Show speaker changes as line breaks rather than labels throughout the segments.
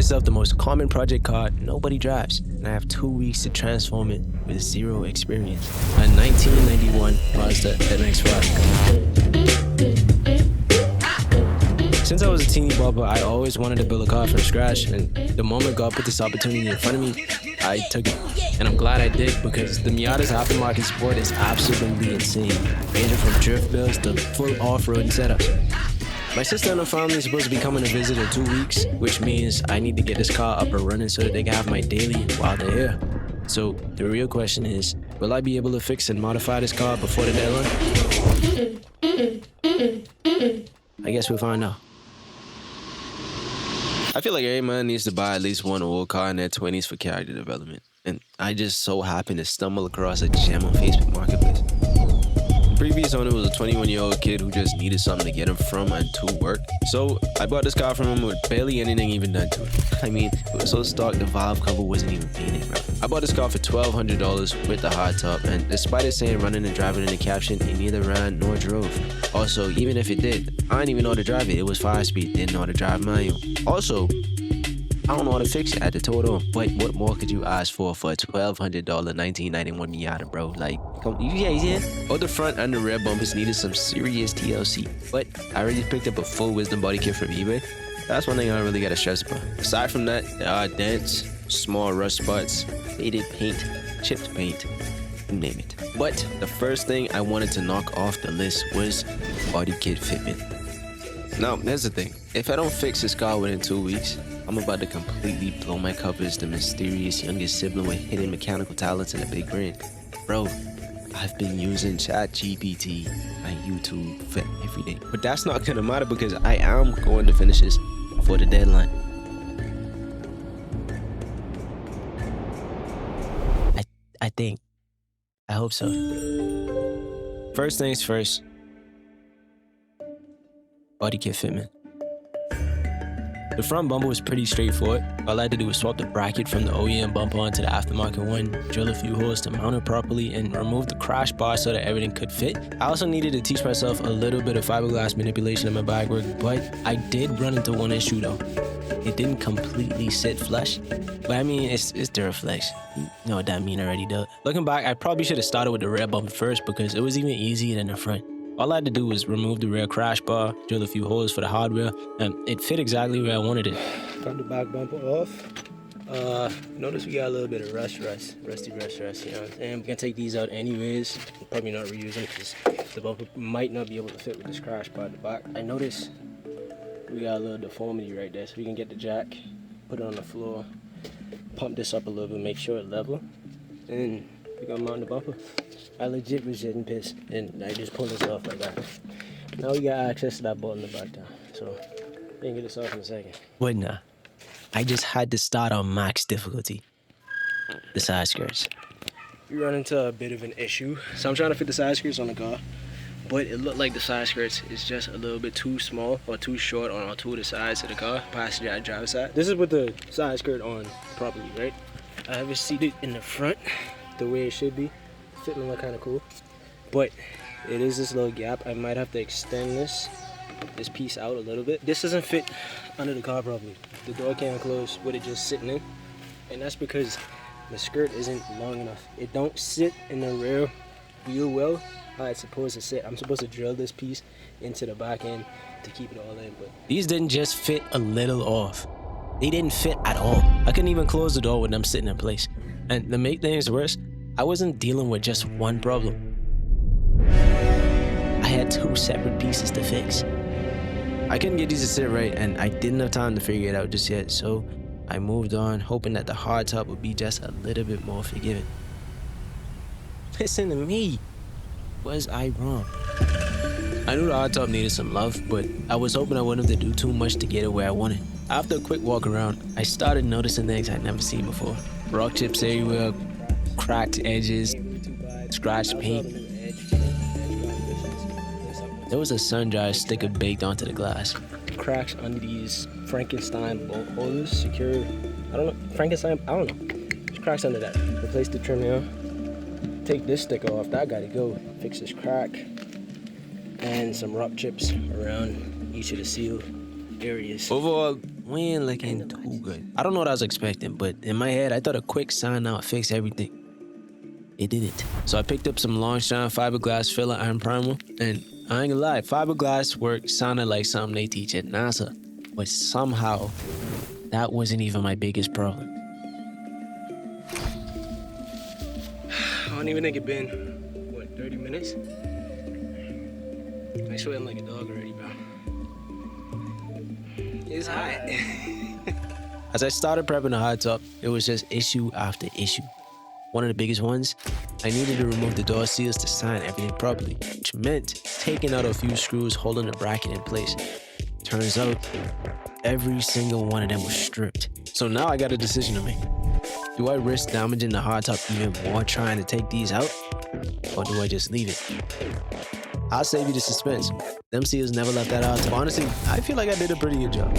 myself the most common project car nobody drives, and I have 2 weeks to transform it with zero experience. A 1991 Mazda MX-5. Since I was a teeny bopper, I always wanted to build a car from scratch, and the moment God put this opportunity in front of me, I took it. And I'm glad I did, because the Miata's aftermarket support is absolutely insane, ranging from drift builds to full off-road setups. My sister and her family is supposed to be coming to visit in 2 weeks, which means I need to get this car up and running so that they can have my daily while they're here. So the real question is, will I be able to fix and modify this car before the deadline? I guess we'll find out. I feel like every man needs to buy at least one old car in their 20s for character development. And I just so happened to stumble across a gem on Facebook Marketplace. The previous owner was a 21-year-old kid who just needed something to get him from and to work. So I bought this car from him with barely anything even done to it. I mean, it was so stock the valve cover wasn't even painted, bro. I bought this car for $1,200 with the hard top, and despite it saying running and driving in the caption, it neither ran nor drove. Also, even if it did, I didn't even know how to drive it. It was 5-speed, didn't know how to drive manual. Also, I don't know how to fix it at the total, but what more could you ask for a $1,200 1991 Miata, bro? Like, come, you guys here? Both the front and the rear bumpers needed some serious TLC, but I already picked up a full wisdom body kit from eBay. That's one thing I really gotta stress about. Aside from that, there are dents, small rust spots, faded paint, chipped paint, you name it. But the first thing I wanted to knock off the list was body kit fitment. Now, here's the thing. If I don't fix this car within 2 weeks, I'm about to completely blow my cover as the mysterious youngest sibling with hidden mechanical talents and a big brain. Bro, I've been using ChatGPT and YouTube for every day. But that's not gonna matter because I am going to finish this before the deadline. I hope so. First things first. Body kit fitment. The front bumper was pretty straightforward. All I had to do was swap the bracket from the OEM bumper onto the aftermarket one, drill a few holes to mount it properly, and remove the crash bar so that everything could fit. I also needed to teach myself a little bit of fiberglass manipulation in my bag work, but I did run into one issue though. It didn't completely sit flush, but I mean, it's Duraflex. You know what that mean already, though. Looking back, I probably should have started with the rear bumper first because it was even easier than the front. All I had to do was remove the rear crash bar, drill a few holes for the hardware, and it fit exactly where I wanted it. Got the back bumper off. Notice we got a little bit of rusty rust, you know what I'm saying? We can take these out anyways. Probably not reuse them because the bumper might not be able to fit with this crash bar at the back. I noticed we got a little deformity right there, so we can get the jack, put it on the floor, pump this up a little bit, make sure it's level, and we're gonna mount the bumper. I legit was getting pissed, and I just pulled this off like that. Now we got access to that bolt in the back down, so we can get this off in a second. But nah, I just had to start on max difficulty. The side skirts. We run into a bit of an issue, so I'm trying to fit the side skirts on the car, but it looked like the side skirts is just a little bit too small or too short on two of the sides of the car, passenger and driver side. This is with the side skirt on properly, right? I have it seated in the front the way it should be. Fitting look kind of cool, but it is this little gap. I might have to extend this piece out a little bit. This doesn't fit under the car properly. The door can't close with it just sitting in, and that's because the skirt isn't long enough. It don't sit in the rear wheel well how it's supposed to sit. I'm supposed to drill this piece into the back end to keep it all in, but these didn't just fit a little off. They didn't fit at all. I couldn't even close the door with them sitting in place. And to make things worse, I wasn't dealing with just one problem. I had 2 separate pieces to fix. I couldn't get these to sit right, and I didn't have time to figure it out just yet, so I moved on, hoping that the hardtop would be just a little bit more forgiving. Listen to me. Was I wrong? I knew the hardtop needed some love, but I was hoping I wouldn't have to do too much to get it where I wanted. After a quick walk around, I started noticing things I'd never seen before. Rock chips everywhere, cracked edges, scratched paint. There was a sun-dried sticker baked onto the glass. Cracks under these Frankenstein bolt holders, secure, I don't know, Frankenstein, I don't know. There's cracks under that. Replace the trim here. Take this sticker off, that gotta go. Fix this crack. And some rock chips around each of the seal areas. Overall, we ain't looking too good. I don't know what I was expecting, but in my head, I thought a quick sign out fixed everything. It didn't. So I picked up some Longshine fiberglass filler iron primer, and I ain't gonna lie, fiberglass work sounded like something they teach at NASA, but somehow that wasn't even my biggest problem. I don't even think it been, what, 30 minutes? I'm sweating like a dog already, bro. It's hot. As I started prepping the hot top, it was just issue after issue. One of the biggest ones, I needed to remove the door seals to sign everything properly, which meant taking out a few screws holding the bracket in place. Turns out, every single one of them was stripped. So now I got a decision to make. Do I risk damaging the hardtop even more trying to take these out? Or do I just leave it? I'll save you the suspense. Them seals never left that hardtop. Honestly, I feel like I did a pretty good job.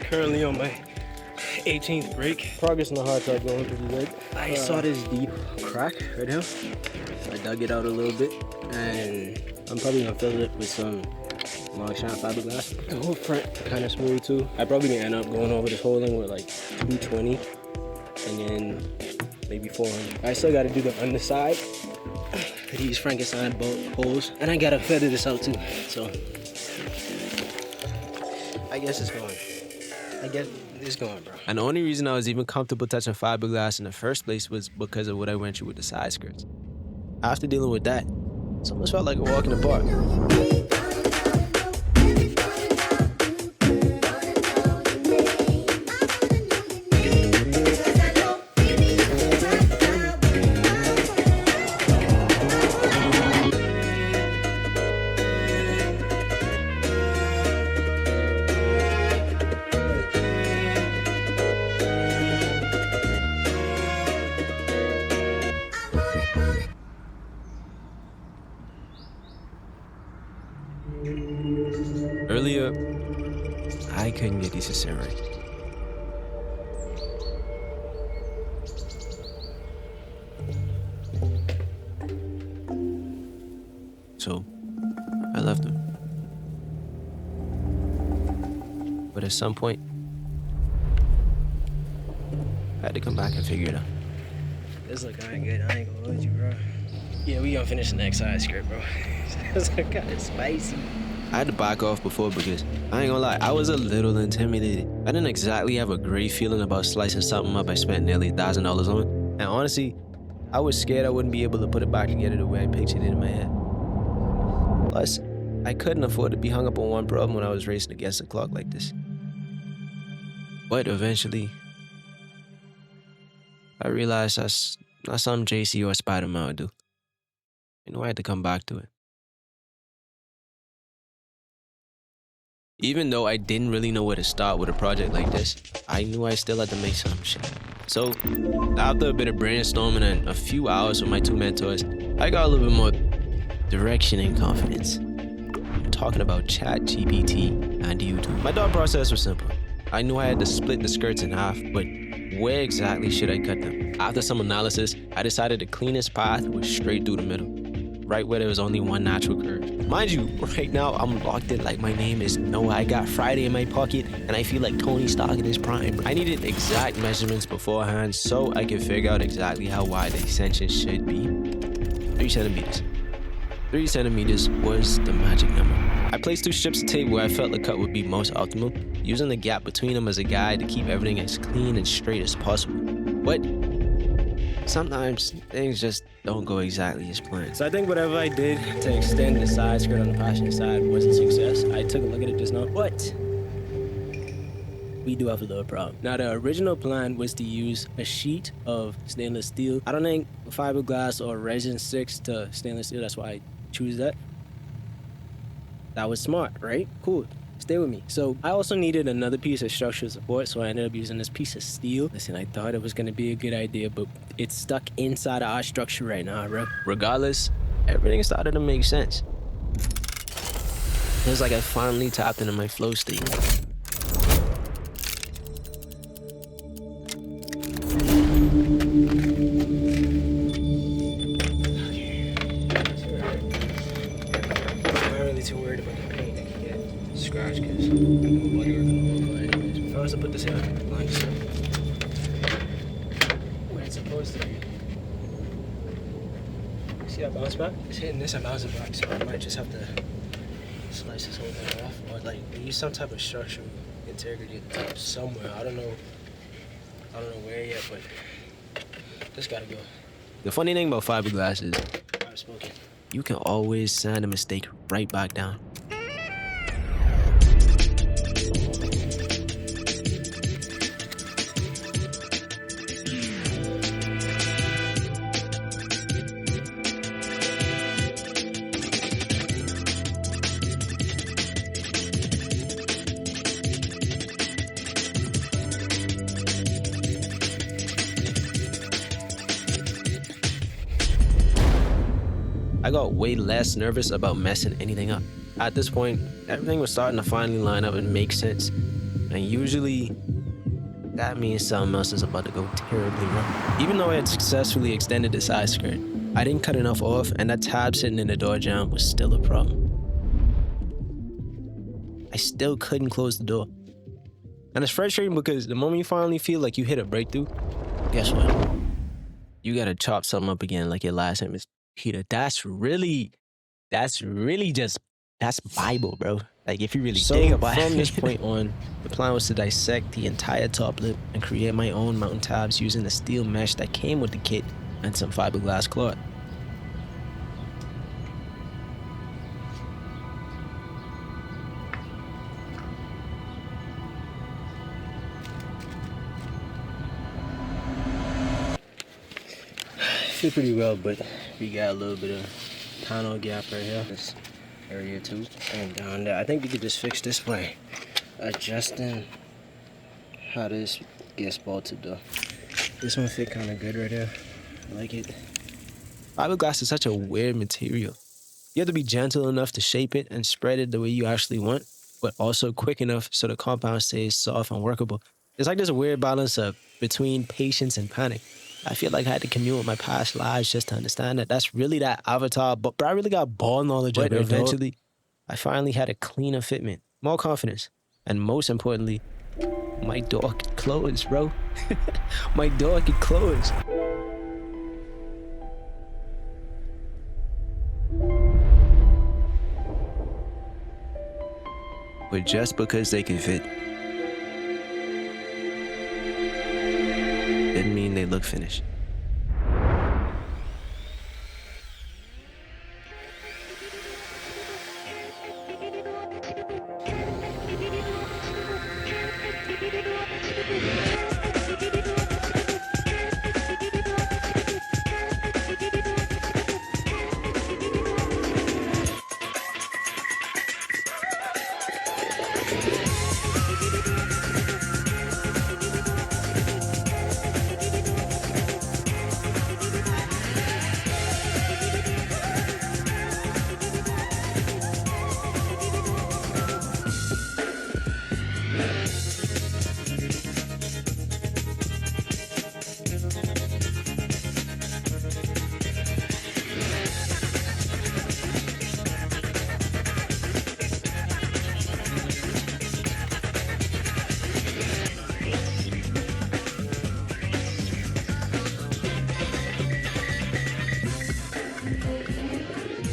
Currently on my 18th break. Progress in the hardtop going pretty good. I saw this deep crack right here. I dug it out a little bit, and I'm probably gonna fill it with some Longshine fiberglass. The whole front kind of smooth too. I probably gonna end up going over this whole thing with like 220 and then maybe 400. I still gotta do the underside. These Frankenstein bolt holes, and I gotta feather this out too. So I guess it's going. It's going, bro. And the only reason I was even comfortable touching fiberglass in the first place was because of what I went through with the side skirts. After dealing with that, it almost felt like a walk in the park. Earlier, I couldn't get these to sit right. So, I left them. But at some point, I had to come back and figure it out. This look ain't good. I ain't gonna hold you, bro. Yeah, we gonna finish the next side skirt, bro. This look kinda spicy. I had to back off before because I ain't gonna lie, I was a little intimidated. I didn't exactly have a great feeling about slicing something up I spent nearly $1,000 on. And honestly, I was scared I wouldn't be able to put it back together the way I pictured it in my head. Plus, I couldn't afford to be hung up on one problem when I was racing against the clock like this. But eventually, I realized that's not something JC or Spider-Man would do. I knew I had to come back to it. Even though I didn't really know where to start with a project like this, I knew I still had to make some shit. So, after a bit of brainstorming and a few hours with my two mentors, I got a little bit more direction and confidence. I'm talking about ChatGPT and YouTube. My thought process was simple. I knew I had to split the skirts in half, but where exactly should I cut them? After some analysis, I decided the cleanest path was straight through the middle, right where there was only one natural curve. Mind you, right now I'm locked in like my name is Noah. I got Friday in my pocket and I feel like Tony Stark in his prime. I needed exact measurements beforehand so I could figure out exactly how wide the extension should be. 3 centimeters. 3 centimeters was the magic number. I placed 2 strips of tape where I felt the cut would be most optimal, using the gap between them as a guide to keep everything as clean and straight as possible. But sometimes things just don't go exactly as planned. So I think whatever I did to extend the side skirt on the passenger side was a success. I took a look at it just now, but we do have a little problem. Now, the original plan was to use a sheet of stainless steel. I don't think fiberglass or resin sticks to stainless steel. That's why I choose that. That was smart, right? Cool. Stay with me. So I also needed another piece of structural support, so I ended up using this piece of steel. Listen, I thought it was gonna be a good idea, but it's stuck inside of our structure right now, bro. Regardless, everything started to make sense. It was like I finally tapped into my flow state. I'm not really too worried about the paint. I can get scratch because I'm bodyworking all over anyways. If I was to put this here, like so, where it's supposed to be. See that bounce back? It's hitting this and bouncing back, so I might just have to slice this whole thing off, or like use some type of structural integrity at the top somewhere. I don't know where yet, but this gotta go. The funny thing about fiberglass is, I've spoken, you can always sand a mistake right back down. I got way less nervous about messing anything up. At this point, everything was starting to finally line up and make sense. And usually, that means something else is about to go terribly wrong. Even though I had successfully extended the side skirt, I didn't cut enough off, and that tab sitting in the door jamb was still a problem. I still couldn't close the door. And it's frustrating because the moment you finally feel like you hit a breakthrough, guess what? You gotta chop something up again like your last name is Peter. That's really just, that's Bible, bro. Like, if you really think about it. From this point on, the plan was to dissect the entire top lip and create my own mountain tabs using the steel mesh that came with the kit and some fiberglass cloth. Fit pretty well, but we got a little bit of panel gap right here. This area too, and down there. I think we could just fix this by adjusting how this gets bolted though. This one fit kind of good right here. I like it. Fiberglass is such a weird material. You have to be gentle enough to shape it and spread it the way you actually want, but also quick enough so the compound stays soft and workable. It's like this weird balance between patience and panic. I feel like I had to commute with my past lives just to understand that that's really that avatar, but I really got ball knowledge of it. Eventually, I finally had a cleaner fitment, more confidence, and most importantly, my door could close, bro. My door could close. But just because they can fit didn't mean they look finished.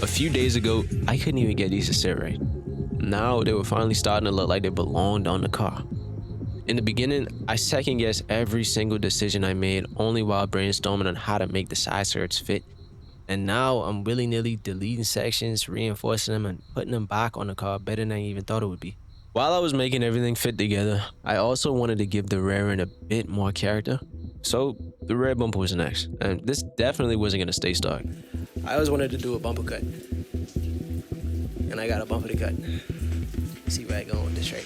A few days ago, I couldn't even get these to sit right. Now they were finally starting to look like they belonged on the car. In the beginning, I second-guessed every single decision I made only while brainstorming on how to make the side skirts fit. And now I'm willy-nilly deleting sections, reinforcing them, and putting them back on the car better than I even thought it would be. While I was making everything fit together, I also wanted to give the rear end a bit more character. So the rear bumper was next, and this definitely wasn't gonna stay stock. I always wanted to do a bumper cut, and I got a bumper to cut. See where I go with this right.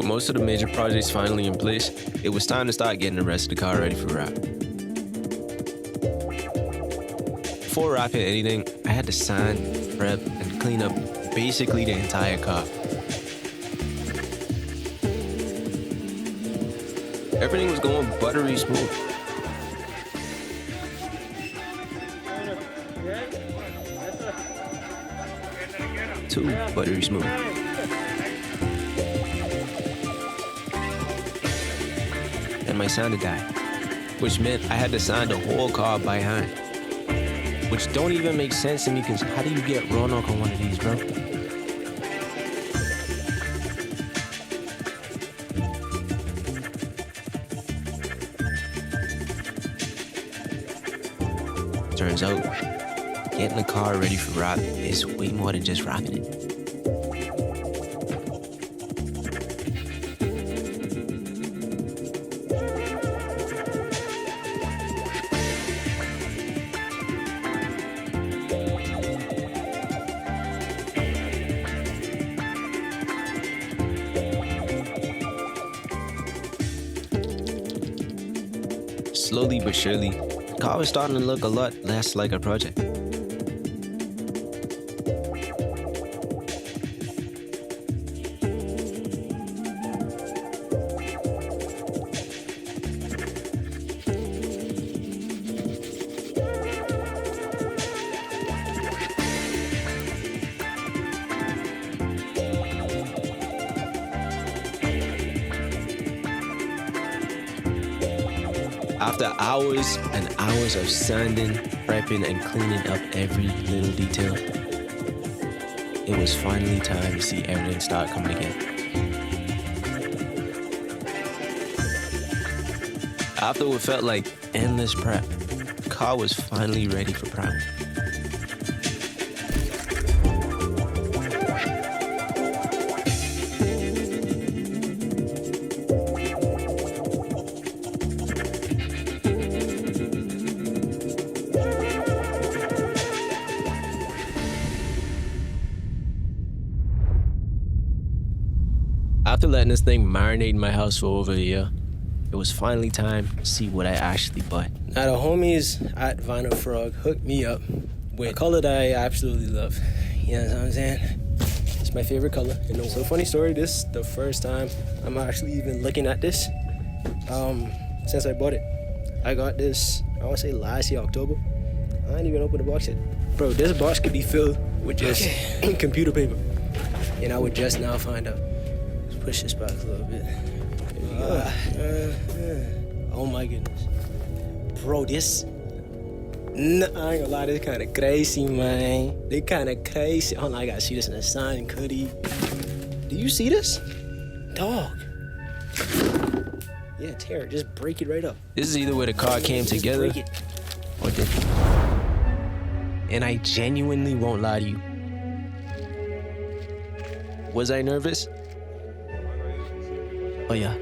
most of the major projects finally in place, it was time to start getting the rest of the car ready for wrap. Before wrapping anything, I had to sand, prep, and clean up basically the entire car. Everything was going buttery smooth. Too buttery smooth. And my sander died, which meant I had to sand the whole car by hand. Which don't even make sense to me, because how do you get Roanoke on one of these, bro? Turns out, getting the car ready for wrap is way more than just wrapping it. Slowly but surely, the car was starting to look a lot less like a project. After hours and hours of sanding, prepping, and cleaning up every little detail, it was finally time to see everything start coming together. After what felt like endless prep, the car was finally ready for priming. After letting this thing marinate in my house for over a year, it was finally time to see what I actually bought. Now the homies at Vinyl Frog hooked me up with a color that I absolutely love. You know what I'm saying? It's my favorite color. You know, so funny story, this is the first time I'm actually even looking at this since I bought it. I got this, I want to say last year, October. I didn't even open the box yet. Bro, this box could be filled with just computer paper. And I would just now find out. Let's push this back a little bit. Oh my goodness. Bro, this... I ain't gonna lie, this kind of crazy, man. They kind of crazy. Hold on, I gotta see this in the sun, Cuddy. Do you see this? Dog. Yeah, tear it. Just break it right up. This is either where the car came together or didn't. And I genuinely won't lie to you. Was I nervous? Oh yeah.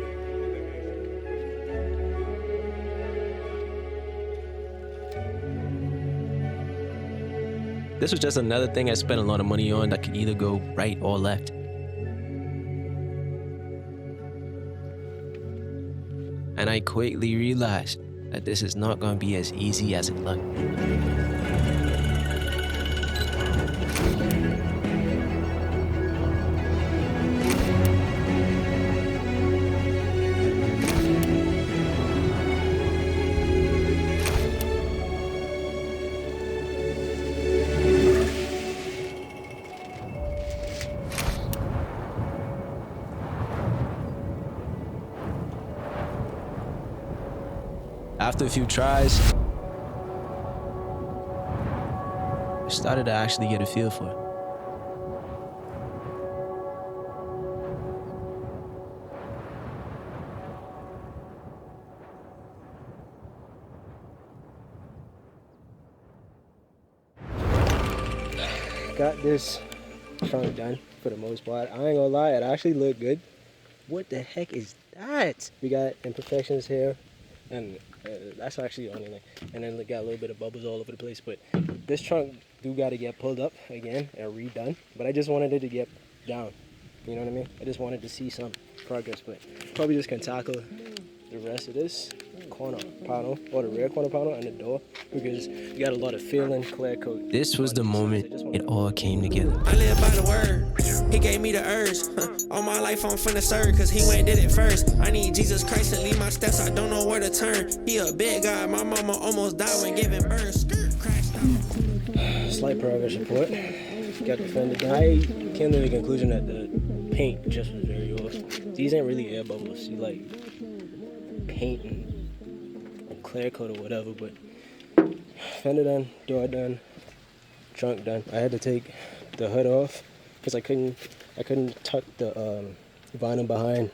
This was just another thing I spent a lot of money on that could either go right or left. And I quickly realized that this is not going to be as easy as it looked. After a few tries, I started to actually get a feel for it. Got this trunk done for the most part. I ain't gonna lie, it actually looked good. What the heck is that? We got imperfections here, and that's actually the only thing. And then we got a little bit of bubbles all over the place. But this trunk do got to get pulled up again and redone. But I just wanted it to get down. You know what I mean? I just wanted to see some progress, but probably just can tackle the rest of this corner panel, or the rear corner panel and the door, because you got a lot of feeling clear coat. This was the moment it all came together.
I live by the word, he gave me the urge. All my life I'm finna serve, cause he went and did it first. I need Jesus Christ to lead my steps, I don't know where to turn. He a big guy, my mama almost died when giving birth.
Slight progress report. Got the fender done. I came to the conclusion that the paint just was very off. These ain't really air bubbles. You like paint and clear coat or whatever, but fender done, door done, trunk done. I had to take the hood off because I couldn't tuck the vinyl behind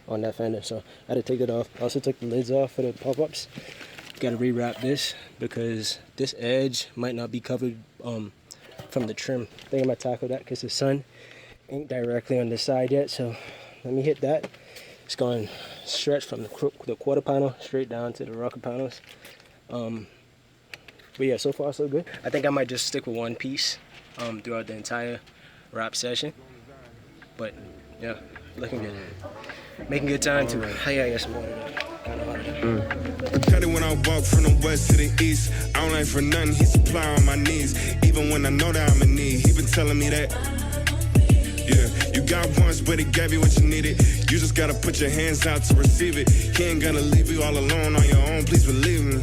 on that fender, so I had to take it off. I also took the lids off for the pop-ups. Got to rewrap this because this edge might not be covered from the trim. I think I might tackle that because the sun ain't directly on this side yet, so let me hit that. It's going to stretch from the quarter panel straight down to the rocker panels. But yeah, so far so good. I think I might just stick with one piece throughout the entire wrap session. But yeah, looking good. Making good time too. Hey, I got some water though. Kind of hard.
Cut it when I walk from the west to the east. I don't like for nothing, he supply on my knees. Even when I know that I'm in need, he been telling me that. Yeah, you got once, but he gave you what you needed. You just gotta put your hands out to receive it. He ain't gonna leave you all alone on your own, please believe me.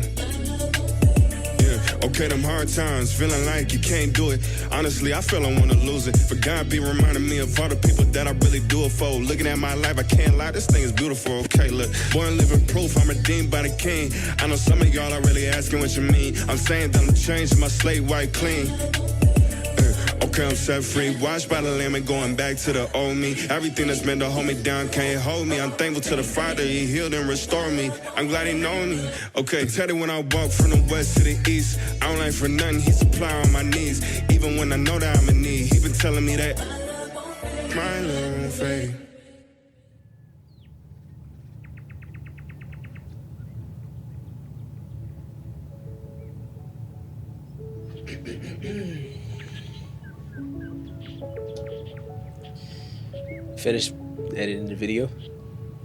Yeah, okay, them hard times, feeling like you can't do it. Honestly, I feel I wanna lose it. But God be reminding me of all the people that I really do it for. Looking at my life, I can't lie, this thing is beautiful. Okay, look, born living proof, I'm redeemed by the King. I know some of y'all are really asking what you mean. I'm saying that I'm changing my slate white clean. Okay, I'm set free, washed by the Lamb and going back to the old me. Everything that's meant to hold me down can't hold me. I'm thankful to the Father, he healed and restored me. I'm glad he know me. Okay, tell it when I walk from the west to the east. I don't like for nothing, he supply on my knees. Even when I know that I'm in need, he been telling me that my little faith.
Finished editing the video,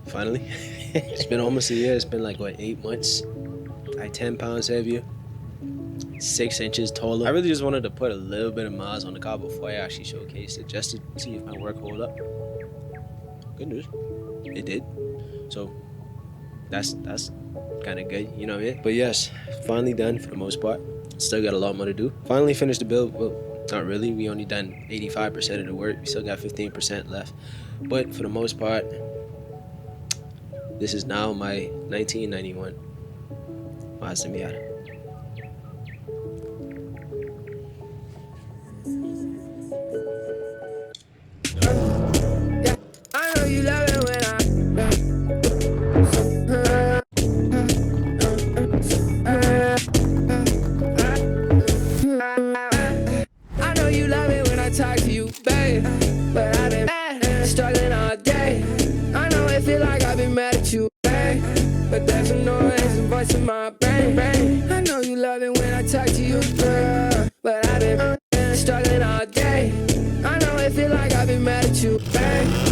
finally. It's been almost a year. It's been like, what, 8 months? Like 10 pounds heavier, 6 inches taller. I really just wanted to put a little bit of miles on the car before I actually showcased it, just to see if my work hold up. Good news, it did. So that's kind of good, you know what I mean? But yes, finally done for the most part. Still got a lot more to do. Finally finished the build. Well, not really, we only done 85% of the work. We still got 15% left. But for the most part, this is now my 1991 Mazda Miata.
I know you love it when I know you love it when I talk to you, babe. But I've been struggling all day. I know it feel like I've been mad at you, babe. But there's a noise, a voice in my brain. I know you love it when I talk to you, girl. But I've been struggling all day. I know it feel like I've been mad at you, babe.